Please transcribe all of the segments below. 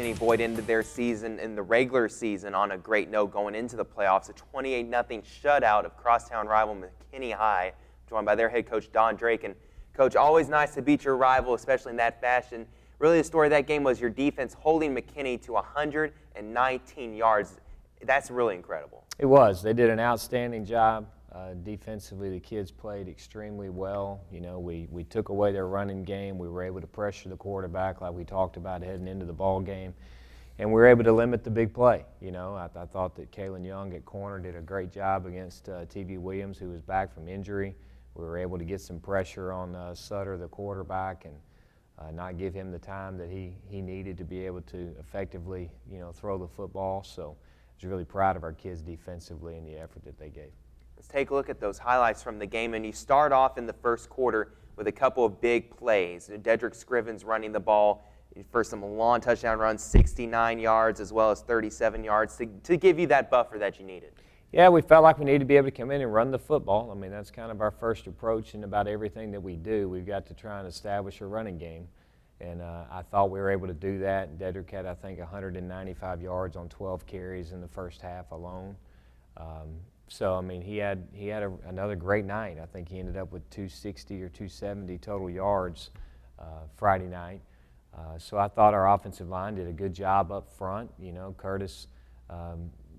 McKinney Boyd ended their season in the regular season on a great note going into the playoffs. A 28-0 shutout of crosstown rival McKinney High, joined by their head coach Don Drake. And Coach, always nice to beat your rival, especially in that fashion. Really, the story of that game was your defense holding McKinney to 119 yards. That's really incredible. It was. They did an outstanding job. Defensively, the kids played extremely well. You know, we took away their running game. We were able to pressure the quarterback like we talked about heading into the ball game. And we were able to limit the big play. You know, I thought that Kalen Young at corner did a great job against T.B. Williams, who was back from injury. We were able to get some pressure on Sutter, the quarterback, and not give him the time that he needed to be able to effectively, you know, throw the football. So I was really proud of our kids defensively and the effort that they gave. Let's take a look at those highlights from the game. And you start off in the first quarter with a couple of big plays. Dedrick Scrivens running the ball for some long touchdown runs, 69 yards as well as 37 yards to give you that buffer that you needed. Yeah, we felt like we needed to be able to come in and run the football. I mean, that's kind of our first approach in about everything that we do. We've got to try and establish a running game. And I thought we were able to do that. Dedrick had, I think, 195 yards on 12 carries in the first half alone. So, I mean, he had another great night. I think he ended up with 260 or 270 total yards Friday night. So I thought our offensive line did a good job up front. You know, Curtis,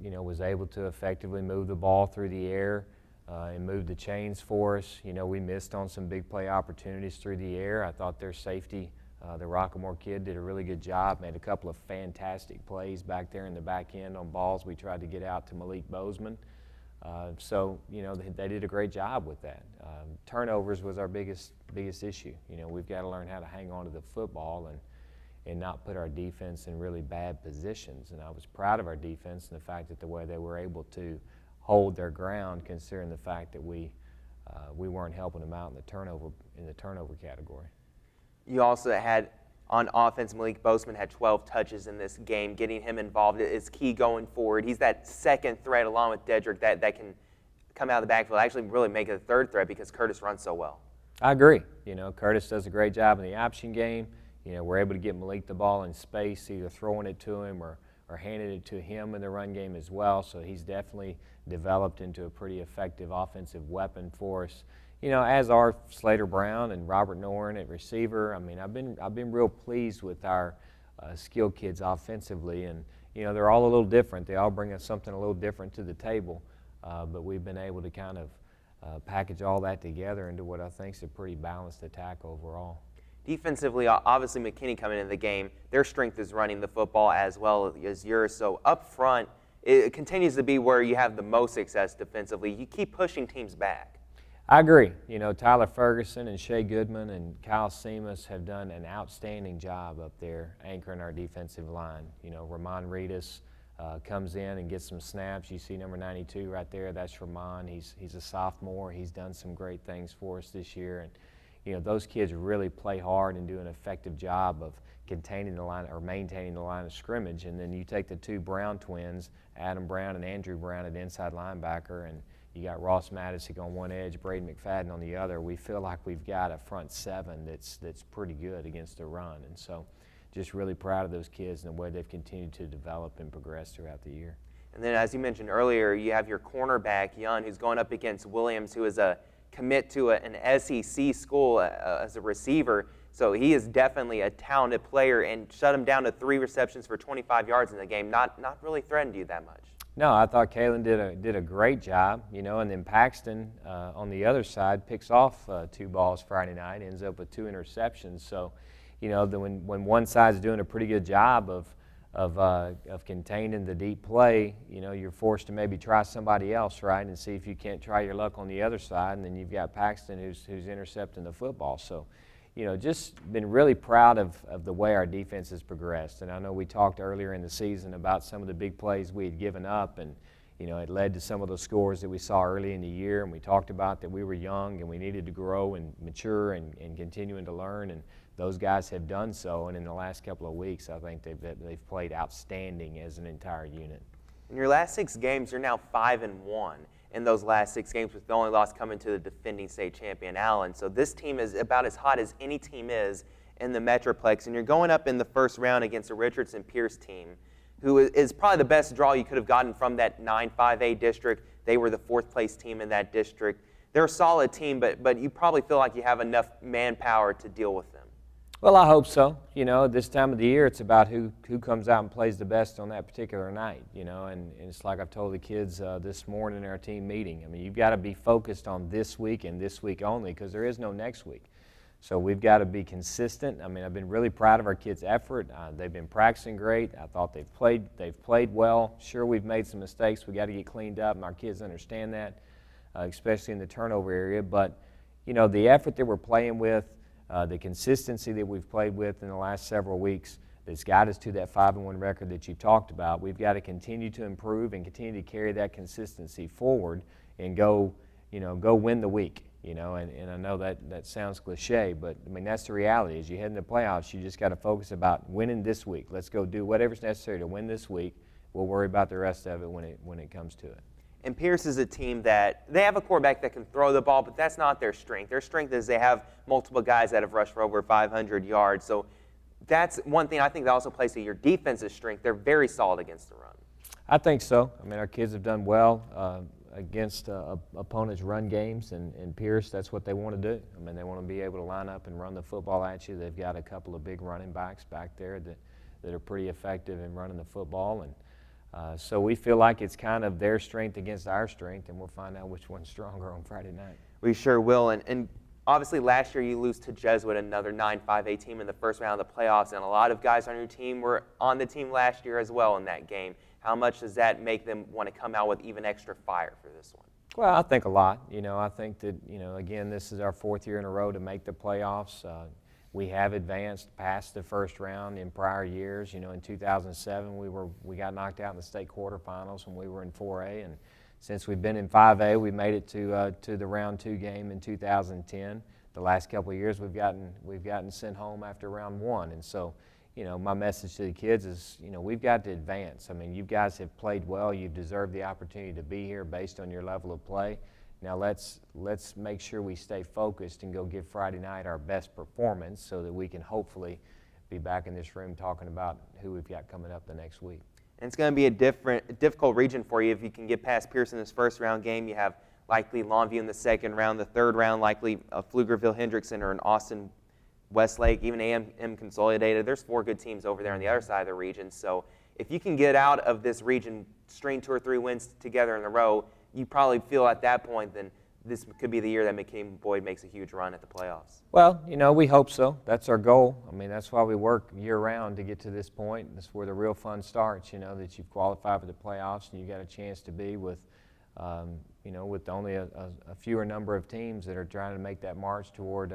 you know, was able to effectively move the ball through the air and move the chains for us. You know, we missed on some big play opportunities through the air. I thought their safety, the Rockemore kid, did a really good job, made a couple of fantastic plays back there in the back end on balls we tried to get out to Malik Bozeman. So, you know, they did a great job with that. Turnovers was our biggest issue. You know, we've got to learn how to hang on to the football and not put our defense in really bad positions. And I was proud of our defense and the fact that the way they were able to hold their ground, considering the fact that we weren't helping them out in the turnover category. You also had, on offense, Malik Bozeman had 12 touches in this game. Getting him involved is key going forward. He's that second threat along with Dedrick that can come out of the backfield, actually really make it a third threat because Curtis runs so well. I agree. You know, Curtis does a great job in the option game. You know, we're able to get Malik the ball in space, either throwing it to him or handing it to him in the run game as well. So he's definitely developed into a pretty effective offensive weapon for us. You know, as are Slater Brown and Robert Noren at receiver. I mean, I've been real pleased with our skilled kids offensively, and you know, they're all a little different. They all bring us something a little different to the table, but we've been able to kind of package all that together into what I think is a pretty balanced attack overall. Defensively, obviously McKinney coming into the game, their strength is running the football as well as yours. So up front, it continues to be where you have the most success defensively. You keep pushing teams back. I agree. You know, Tyler Ferguson and Shea Goodman and Kyle Seamus have done an outstanding job up there anchoring our defensive line. You know, Ramon Reedus comes in and gets some snaps. You see number 92 right there. That's Ramon. He's a sophomore. He's done some great things for us this year. And, you know, those kids really play hard and do an effective job of containing the line or maintaining the line of scrimmage. And then you take the two Brown twins, Adam Brown and Andrew Brown at inside linebacker, and you got Ross Madison on one edge, Braden McFadden on the other. We feel like we've got a front seven that's pretty good against the run. And so just really proud of those kids and the way they've continued to develop and progress throughout the year. And then as you mentioned earlier, you have your cornerback, Young, who's going up against Williams, who is a commit to an SEC school as a receiver. So he is definitely a talented player, and shut him down to 3 receptions for 25 yards in the game. Not really threatened you that much. No, I thought Kalen did a great job, you know, and then Paxton on the other side picks off 2 balls Friday night, ends up with 2 interceptions. So, you know, when one side's doing a pretty good job of containing the deep play, you know, you're forced to maybe try somebody else, right, and see if you can't try your luck on the other side, and then you've got Paxton who's intercepting the football. So, you know, just been really proud of the way our defense has progressed. And I know we talked earlier in the season about some of the big plays we had given up, and, you know, it led to some of those scores that we saw early in the year. And we talked about that we were young and we needed to grow and mature and continuing to learn. And those guys have done so. And in the last couple of weeks, I think they've played outstanding as an entire unit. In your last 6 games, you're now 5-1. In those last 6 games, with the only loss coming to the defending state champion, Allen. So this team is about as hot as any team is in the Metroplex, and you're going up in the first round against a Richardson-Pierce team, who is probably the best draw you could have gotten from that 9-5A district. They were the fourth-place team in that district. They're a solid team, but you probably feel like you have enough manpower to deal with them. Well, I hope so. This time of the year, it's about who comes out and plays the best on that particular night, and it's like I've told the kids this morning in our team meeting. I mean, you've got to be focused on this week and this week only because there is no next week. So we've got to be consistent. I mean, I've been really proud of our kids' effort. They've been practicing great. I thought they've played well. Sure, we've made some mistakes. We've got to get cleaned up, and our kids understand that, especially in the turnover area. But, the effort that we're playing with, the consistency that we've played with in the last several weeks that's got us to that 5-1 record that you talked about. We've got to continue to improve and continue to carry that consistency forward and go win the week. And I know that sounds cliche, but I mean that's the reality. As you head into the playoffs, you just got to focus about winning this week. Let's go do whatever's necessary to win this week. We'll worry about the rest of it when it comes to it. And Pierce is a team that they have a quarterback that can throw the ball, but that's not their strength. Their strength is they have multiple guys that have rushed for over 500 yards. So that's one thing I think that also plays to your defensive strength. They're very solid against the run. I think so. I mean, our kids have done well against opponents' run games, and Pierce, that's what they want to do. I mean, they want to be able to line up and run the football at you. They've got a couple of big running backs back there that are pretty effective in running the football, and so we feel like it's kind of their strength against our strength, and we'll find out which one's stronger on Friday night. We sure will. And obviously last year you lose to Jesuit, another 9-5A team in the first round of the playoffs, and a lot of guys on your team were on the team last year as well in that game. How much does that make them want to come out with even extra fire for this one? Well, I think a lot. I think that, again, this is our fourth year in a row to make the playoffs. We have advanced past the first round in prior years. In 2007, we got knocked out in the state quarterfinals when we were in 4A, and since we've been in 5A, we made it to the round 2 game in 2010. The last couple of years, we've gotten sent home after round 1, and so, my message to the kids is, we've got to advance. I mean, you guys have played well. You've deserved the opportunity to be here based on your level of play. Now let's make sure we stay focused and go give Friday night our best performance so that we can hopefully be back in this room talking about who we've got coming up the next week. And it's going to be a difficult region for you if you can get past Pierce in this first round game. You have likely Longview in the second round. The third round, likely Pflugerville Hendrickson or an Austin Westlake, even A&M Consolidated. There's 4 good teams over there on the other side of the region. So if you can get out of this region, string 2 or 3 wins together in a row, you probably feel at that point then this could be the year that McKinney Boyd makes a huge run at the playoffs. Well, we hope so. That's our goal. I mean, that's why we work year-round to get to this point. That's where the real fun starts, that you've qualified for the playoffs and you got a chance to be with, with only a fewer number of teams that are trying to make that march toward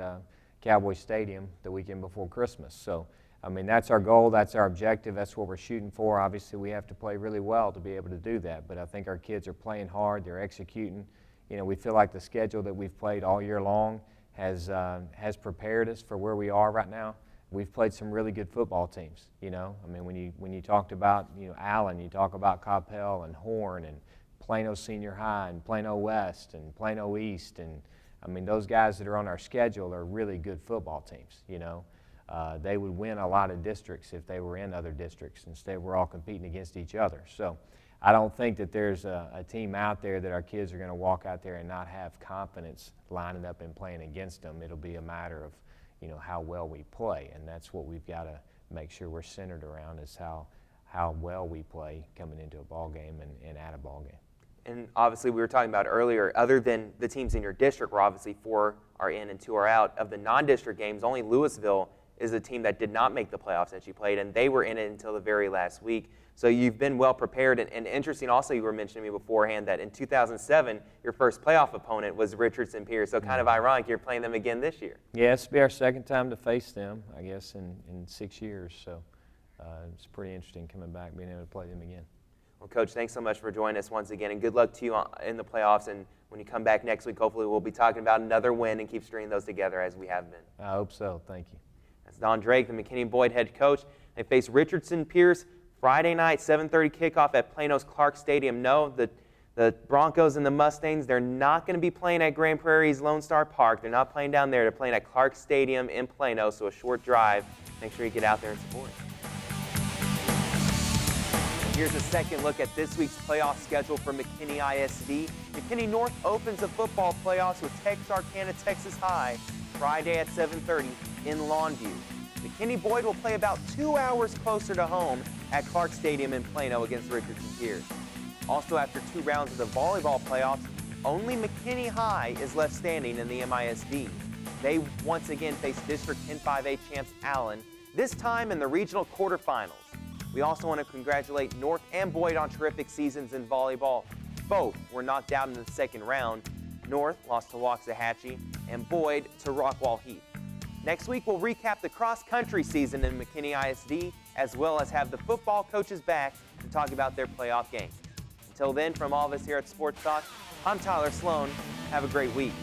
Cowboy Stadium the weekend before Christmas. So, I mean, that's our goal, that's our objective, that's what we're shooting for. Obviously, we have to play really well to be able to do that, but I think our kids are playing hard, they're executing. We feel like the schedule that we've played all year long has prepared us for where we are right now. We've played some really good football teams, I mean, when you talked about, Allen, you talk about Coppell and Horn and Plano Senior High and Plano West and Plano East, and I mean, those guys that are on our schedule are really good football teams, They would win a lot of districts if they were in other districts. Instead, we're all competing against each other. So I don't think that there's a team out there that our kids are going to walk out there and not have confidence lining up and playing against them. It'll be a matter of, how well we play, and that's what we've got to make sure we're centered around is how well we play coming into a ball game and at a ball game. And obviously we were talking about earlier, other than the teams in your district where obviously 4 are in and 2 are out, of the non-district games, only Louisville is a team that did not make the playoffs that you played, and they were in it until the very last week. So you've been well prepared, and interesting also you were mentioning to me beforehand that in 2007, your first playoff opponent was Richardson-Pierce, so kind of ironic you're playing them again this year. Yeah, it's be our second time to face them, I guess, in 6 years, so it's pretty interesting coming back, being able to play them again. Well, Coach, thanks so much for joining us once again, and good luck to you in the playoffs, and when you come back next week, hopefully we'll be talking about another win and keep stringing those together as we have been. I hope so. Thank you. That's Don Drake, the McKinney Boyd head coach. They face Richardson-Pierce Friday night, 7:30 kickoff at Plano's Clark Stadium. No, the The Broncos and the Mustangs, they're not going to be playing at Grand Prairie's Lone Star Park. They're not playing down there. They're playing at Clark Stadium in Plano, so a short drive. Make sure you get out there and support. Here's a second look at this week's playoff schedule for McKinney ISD. McKinney North opens the football playoffs with Texarkana, Texas High, Friday at 7:30 in Longview. McKinney Boyd will play about 2 hours closer to home at Clark Stadium in Plano against Richardson Piers. Also, after 2 rounds of the volleyball playoffs, only McKinney High is left standing in the MISD. They once again face District 10-5A champs Allen, this time in the regional quarterfinals. We also want to congratulate North and Boyd on terrific seasons in volleyball. Both were knocked out in the second round. North lost to Waxahachie and Boyd to Rockwall Heath. Next week, we'll recap the cross-country season in McKinney ISD, as well as have the football coaches back to talk about their playoff games. Until then, from all of us here at Sports Talk, I'm Tyler Sloan. Have a great week.